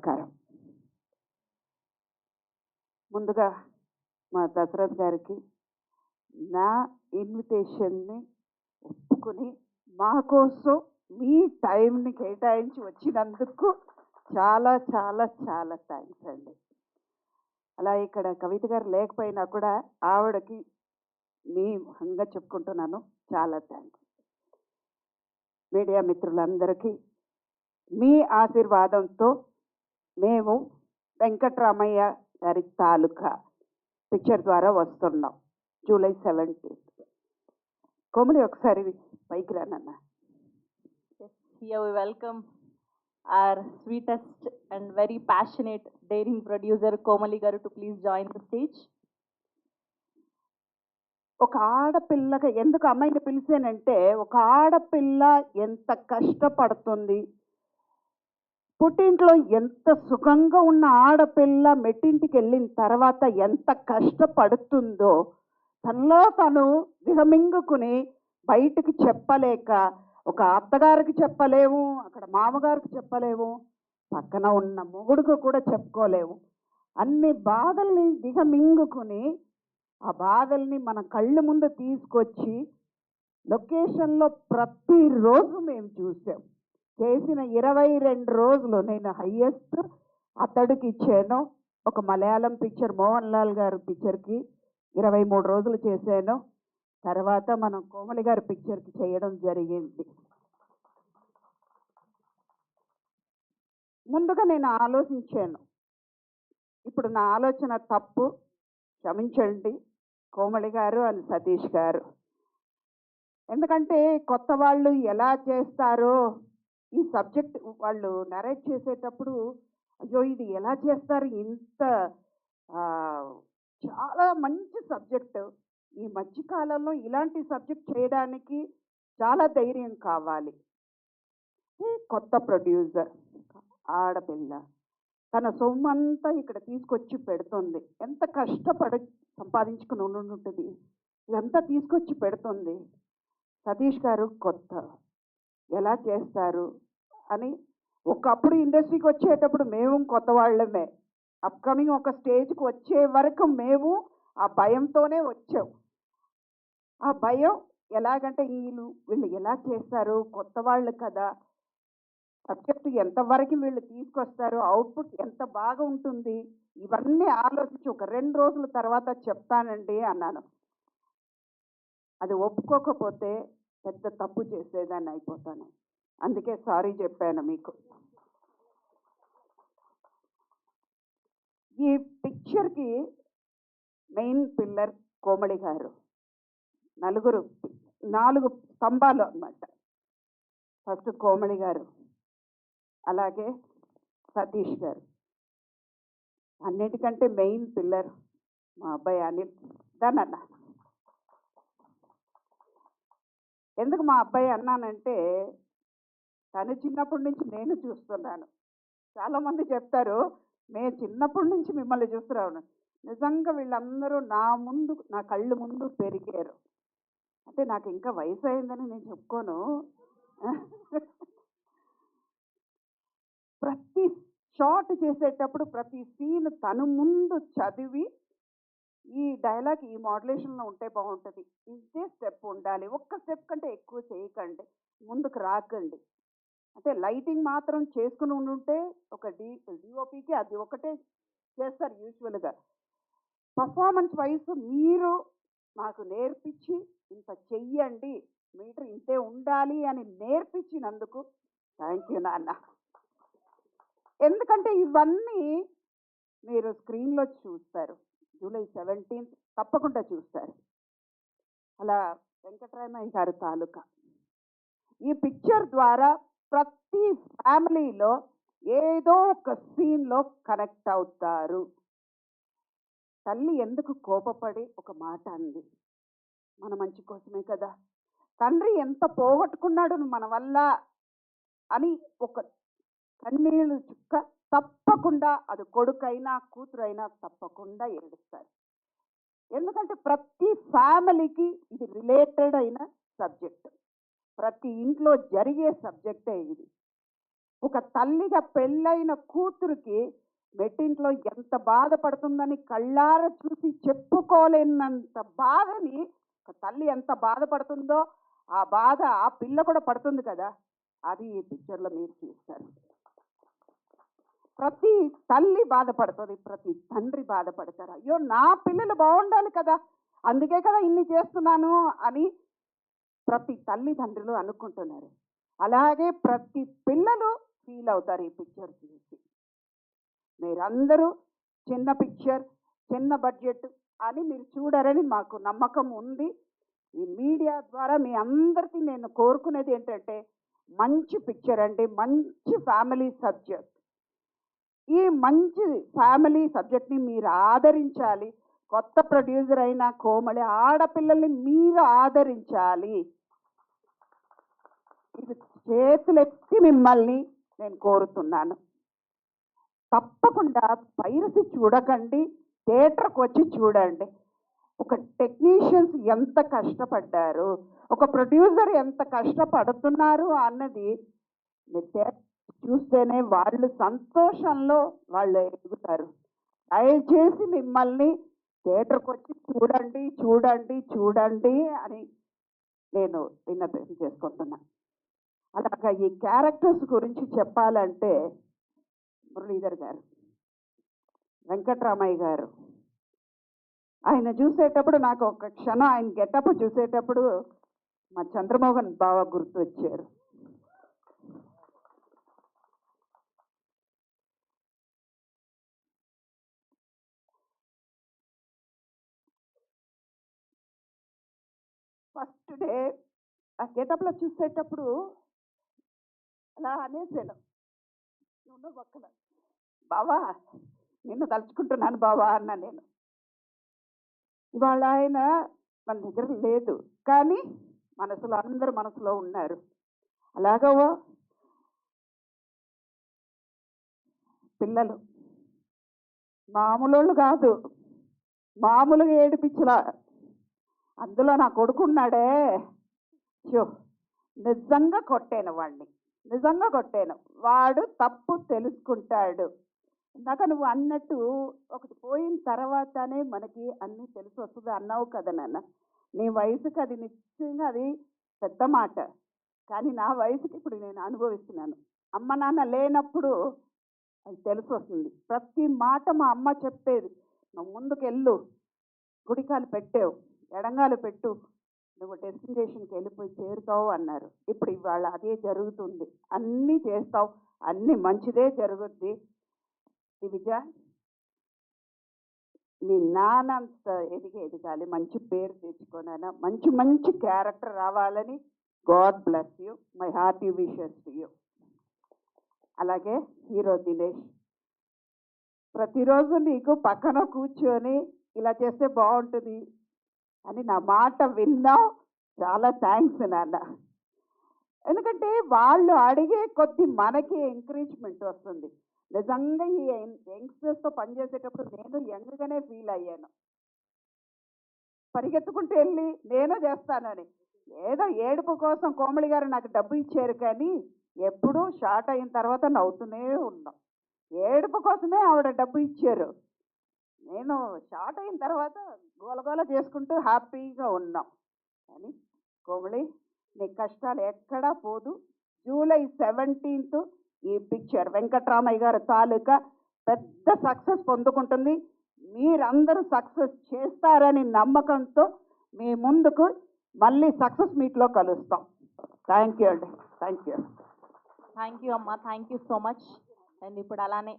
నమస్కారం. ముందుగా మా దశరథ్ గారికి నా ఇన్విటేషన్ని ఒప్పుకుని మా కోసం మీ టైంని కేటాయించి వచ్చినందుకు చాలా చాలా చాలా థ్యాంక్స్ అండి. అలా ఇక్కడ కవిత గారు లేకపోయినా కూడా ఆవిడకి మీ హంగా చెప్పుకుంటున్నాను, చాలా థ్యాంక్స్. మీడియా మిత్రులందరికీ మీ ఆశీర్వాదంతో మేము వెంకట్రామయ్య గారి తాలూకా పిక్చర్ ద్వారా వస్తున్నాం. జూలై 17. కోమలి ఒకసారి పైకి రానన్నా. Here we welcome our sweetest and very passionate, daring producer Komali garu to please join the stage. ఒక ఆడపిల్లగా ఎందుకు అమ్మాయిని పిలిచానంటే, ఒక ఆడపిల్ల ఎంత కష్టపడుతుంది, పుట్టింట్లో ఎంత సుఖంగా ఉన్న ఆడపిల్ల మెట్టింటికి వెళ్ళిన తర్వాత ఎంత కష్టపడుతుందో తనలో తను దిగమింగుకుని బయటికి చెప్పలేక, ఒక అత్తగారికి చెప్పలేము, అక్కడ మామగారికి చెప్పలేము, పక్కన ఉన్న మొగుడుకు కూడా చెప్పుకోలేము. అన్ని బాధల్ని దిగమింగుకుని ఆ బాధల్ని మన కళ్ళ ముందు తీసుకొచ్చి లొకేషన్లో ప్రతిరోజు మేము చూసాం. చేసిన 22 రోజులు నేను హయ్యెస్ట్ అతడికి ఇచ్చాను. ఒక మలయాళం పిక్చర్ మోహన్ లాల్ గారి పిక్చర్కి 23 రోజులు చేశాను. తర్వాత మనం కోమలి గారి పిక్చర్కి చేయడం జరిగింది. ముందుగా నేను ఆలోచించాను, ఇప్పుడు నా ఆలోచన తప్పు, క్షమించండి కోమలి గారు అని సతీష్ గారు. ఎందుకంటే కొత్త వాళ్ళు ఎలా చేస్తారో ఈ సబ్జెక్ట్ వాళ్ళు నరేట్ చేసేటప్పుడు, అయ్యో ఇది ఎలా చేస్తారు, ఇంత చాలా మంచి సబ్జెక్టు, ఈ మధ్యకాలంలో ఇలాంటి సబ్జెక్ట్ చేయడానికి చాలా ధైర్యం కావాలి. కొత్త ప్రొడ్యూసర్ ఆడపిల్ల తన సొమ్మంతా ఇక్కడ తీసుకొచ్చి పెడుతుంది, ఎంత కష్టపడి సంపాదించుకుని ఉంటుంది, ఇదంతా తీసుకొచ్చి పెడుతుంది. సతీష్ గారు కొత్త ఎలా చేస్తారు అని, ఒకప్పుడు ఇండస్ట్రీకి వచ్చేటప్పుడు మేము కొత్త వాళ్ళమే, అప్కమింగ్ ఒక స్టేజ్కి వచ్చే వరకు మేము ఆ భయంతోనే వచ్చాం. ఆ భయం ఎలాగంటే వీళ్ళు ఎలా చేస్తారు, కొత్త వాళ్ళు కదా, సబ్జెక్టు ఎంతవరకు వీళ్ళు తీసుకొస్తారు, అవుట్పుట్ ఎంత బాగా ఉంటుంది, ఇవన్నీ ఆలోచించి ఒక 2 రోజుల తర్వాత చెప్తానండి అన్నాను. అది ఒప్పుకోకపోతే పెద్ద తప్పు చేసేదాన్ని అయిపోతాను, అందుకే సారీ చెప్పాను మీకు. ఈ పిక్చర్కి మెయిన్ పిల్లర్ కోమలి గారు, 4 స్తంభాలు అన్నమాట. ఫస్ట్ కోమలి గారు, అలాగే సతీష్ గారు, అన్నిటికంటే మెయిన్ పిల్లర్ మా అబ్బాయి అనిల్. దానన్నా ఎందుకు మా అబ్బాయి అన్నానంటే, తను చిన్నప్పటి నుంచి నేను చూస్తున్నాను. చాలామంది చెప్తారు మేము చిన్నప్పటి నుంచి మిమ్మల్ని చూస్తున్నాను. నిజంగా వీళ్ళందరూ నా కళ్ళు ముందు పెరిగారు. అంటే నాకు ఇంకా వయసు అయిందని నేను చెప్పుకోను. ప్రతి షాట్ చేసేటప్పుడు ప్రతి సీన్ తను ముందు చదివి, ఈ డైలాగ్ ఈ మాడ్యులేషన్లో ఉంటే బాగుంటుంది, ఇంతే స్టెప్ ఉండాలి, ఒక్క స్టెప్ కంటే ఎక్కువ చేయకండి, ముందుకు రాకండి, అంటే లైటింగ్ మాత్రం చేసుకుని ఉండుంటే ఒక డిఓపికి అది ఒకటే చేస్తారు యూజువల్గా. పర్ఫార్మెన్స్ వైజ్ మీరు నాకు నేర్పించి ఇంత చెయ్యండి, మీటర్ ఇంతే ఉండాలి అని నేర్పించినందుకు థ్యాంక్ యూ నాన్న. ఎందుకంటే ఇవన్నీ మీరు స్క్రీన్లో చూస్తారు, జూలై 17 తప్పకుండా చూస్తారు. అలా వెంకట్రామయ్య గారి తాలూకా ఈ పిక్చర్ ద్వారా ప్రతి ఫ్యామిలీలో ఏదో ఒక సీన్లో కనెక్ట్ అవుతారు. తల్లి ఎందుకు కోపపడి ఒక మాట అంది, మన మంచి కోసమే కదా. తండ్రి ఎంత పోగొట్టుకున్నాడు మన వల్ల అని ఒక కన్నీళ్ళు చుక్క తప్పకుండా, అది కొడుకైనా కూతురైనా తప్పకుండా ఏడుస్తారు. ఎందుకంటే ప్రతి ఫ్యామిలీకి ఇది రిలేటెడ్ అయిన సబ్జెక్ట్, ప్రతి ఇంట్లో జరిగే సబ్జెక్టే ఇది. ఒక తల్లిగా పెళ్ళైన కూతురికి మెట్టింట్లో ఎంత బాధపడుతుందని కళ్ళారా చూసి చెప్పుకోలేనంత బాధని ఒక తల్లి ఎంత బాధపడుతుందో ఆ బాధ ఆ పిల్ల కూడా పడుతుంది కదా, అది ఈ పిక్చర్లో మీరు చూస్తారు. ప్రతి తల్లి బాధపడుతుంది, ప్రతి తండ్రి బాధపడతారు. అయ్యో నా పిల్లలు బాగుండాలి కదా, అందుకే కదా ఇన్ని చేస్తున్నాను అని ప్రతి తల్లిదండ్రులు అనుకుంటున్నారు. అలాగే ప్రతి పిల్లలు ఫీల్ అవుతారు ఈ పిక్చర్ చూసి. మీరందరూ చిన్న పిక్చర్, చిన్న బడ్జెట్ అని మీరు చూడరని మాకు నమ్మకం ఉంది. ఈ మీడియా ద్వారా మీ అందరికీ నేను కోరుకునేది ఏంటంటే మంచి పిక్చర్ అండి, మంచి ఫ్యామిలీ సబ్జెక్ట్. ఈ మంచి ఫ్యామిలీ సబ్జెక్ట్ని మీరు ఆదరించాలి. కొత్త ప్రొడ్యూసర్ అయిన కోమలి ఆడపిల్లల్ని మీరు ఆదరించాలి. ఇది చేతులెత్తి మిమ్మల్ని నేను కోరుతున్నాను. తప్పకుండా పైరసీ చూడకండి, థియేటర్కి వచ్చి చూడండి. ఒక టెక్నీషియన్స్ ఎంత కష్టపడ్డారు, ఒక ప్రొడ్యూసర్ ఎంత కష్టపడుతున్నారు అన్నది మీరు చూస్తేనే వాళ్ళు సంతోషంలో వాళ్ళు ఎదుగుతారు. దయచేసి మిమ్మల్ని థియేటర్కి వచ్చి చూడండి చూడండి చూడండి అని నేను విన్నపం చేసుకుంటున్నాను. అలాగా ఈ క్యారెక్టర్స్ గురించి చెప్పాలంటే మురళీధర్ గారు, వెంకట్రామయ్య గారు, ఆయన చూసేటప్పుడు నాకు ఒక క్షణం ఆయన గెటప్ చూసేటప్పుడు మా చంద్రమోహన్ బావ గుర్తు వచ్చారు. ఫస్ట్ డే ఆ గెటప్లో చూసేటప్పుడు అలా అనేసాను, నువ్వు పక్కన బావా నిన్ను తలుచుకుంటున్నాను బావా అన్న. నేను ఇవాళ ఆయన మన దగ్గర లేదు, కానీ మనసులో అందరు మనసులో ఉన్నారు. అలాగో పిల్లలు మామూలు కాదు, మామూలుగా ఏడిపించలా. అందులో నా కొడుకున్నాడే, నిజంగా కొట్టాను వాడిని, నిజంగా కొట్టాను. వాడు తప్పు తెలుసుకుంటాడు. ఇందాక నువ్వు అన్నట్టు ఒకటి పోయిన తర్వాతనే మనకి అన్నీ తెలిసి వస్తుంది అన్నావు కదా నాన్న. నీ వయసుకి అది నిశ్చయంగా అది పెద్ద మాట, కానీ నా వయసుకి ఇప్పుడు నేను అనుభవిస్తున్నాను. అమ్మ నాన్న లేనప్పుడు అది తెలిసి వస్తుంది. ప్రతి మాట మా అమ్మ చెప్పేది, నువ్వు ముందుకెళ్ళు, గుడికాలు పెట్టావు, ఎడంగాలు పెట్టు, నువ్వు డెస్టినేషన్కి వెళ్ళిపోయి చేరుతావు అన్నారు. ఇప్పుడు ఇవాళ అదే జరుగుతుంది. అన్నీ చేస్తావు, అన్నీ మంచిదే జరుగుద్ది. విజ మీ నాన్నంత ఎదగాలి, మంచి పేరు తెచ్చుకోనైనా మంచి మంచి క్యారెక్టర్ రావాలని God bless you, my hearty wishes to you. అలాగే హీరో దినేష్, ప్రతిరోజు నీకు పక్కన కూర్చొని ఇలా చేస్తే బాగుంటుంది అని నా మాట విన్నావు, చాలా థ్యాంక్స్ నాన్న. ఎందుకంటే వాళ్ళు అడిగే కొద్ది మనకి ఎంకరేజ్మెంట్ వస్తుంది. నిజంగా ఈ యంగ్స్టర్స్తో పనిచేసేటప్పుడు నేను యంగ్గానే ఫీల్ అయ్యాను. పరిగెత్తుకుంటూ వెళ్ళి నేను చేస్తానని, ఏదో ఏడుపు కోసం కోమలి గారు నాకు డబ్బు ఇచ్చారు, కానీ ఎప్పుడూ షార్ట్ అయిన తర్వాత నవ్వుతూనే ఉన్నాం. ఏడుపు కోసమే ఆవిడ డబ్బు ఇచ్చారు, నేను షార్ట్ అయిన తర్వాత గోలగోల చేసుకుంటూ హ్యాపీగా ఉన్నాం. కానీ కోమలి నీ కష్టాలు ఎక్కడా పోదు. జూలై 17th ఈ పిక్చర్ వెంకట్రామయ్య గారు తాలూకా పెద్ద సక్సెస్ పొందుకుంటుంది. మీరందరూ సక్సెస్ చేస్తారని నమ్మకంతో మీ ముందుకు మళ్ళీ సక్సెస్ మీట్లో కలుస్తాం. థ్యాంక్ యూ అండి, థ్యాంక్ యూ. థ్యాంక్ యూ అమ్మా, thank you so much. And ఇప్పుడు అలానే